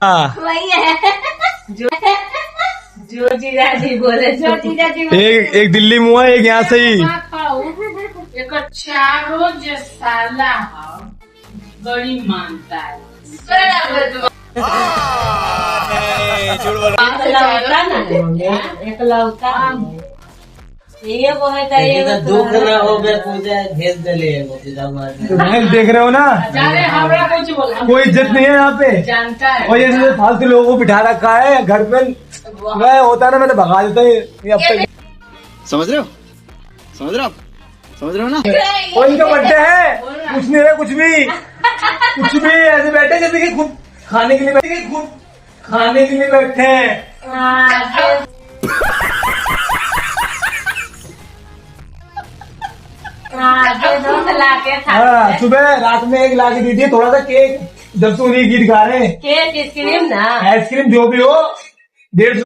वही है जो जीजा जी बोले, जो जीजा जी एक दिल्ली में हुआ, एक यहाँ से ही। एक चारों जो साला बड़ी मानता है। एकलौता ये वो है का ये दुख में हो गए पूजा भेज दले देख रहे हो ना, हमरा कुछ बोला कोई इज्जत नहीं है यहाँ पे। जानता है। और ये फालतू लोगों को बिठा रखा है घर पे। मैं होता ना, मैंने भगा देता ये अब तक। समझ रहे हो, समझ रहे हो, समझ रहे हो ना। और इनका बर्थडे है, कुछ नहीं है, कुछ भी ऐसे बैठे जैसे कि खुद खाने के लिए बैठे हैं। हाँ, सुबह रात में एक ला के दीजिए थोड़ा सा केक, जब से उन्हीं गीत गा रहे हैं। केक आइसक्रीम ना, आइसक्रीम जो भी हो 150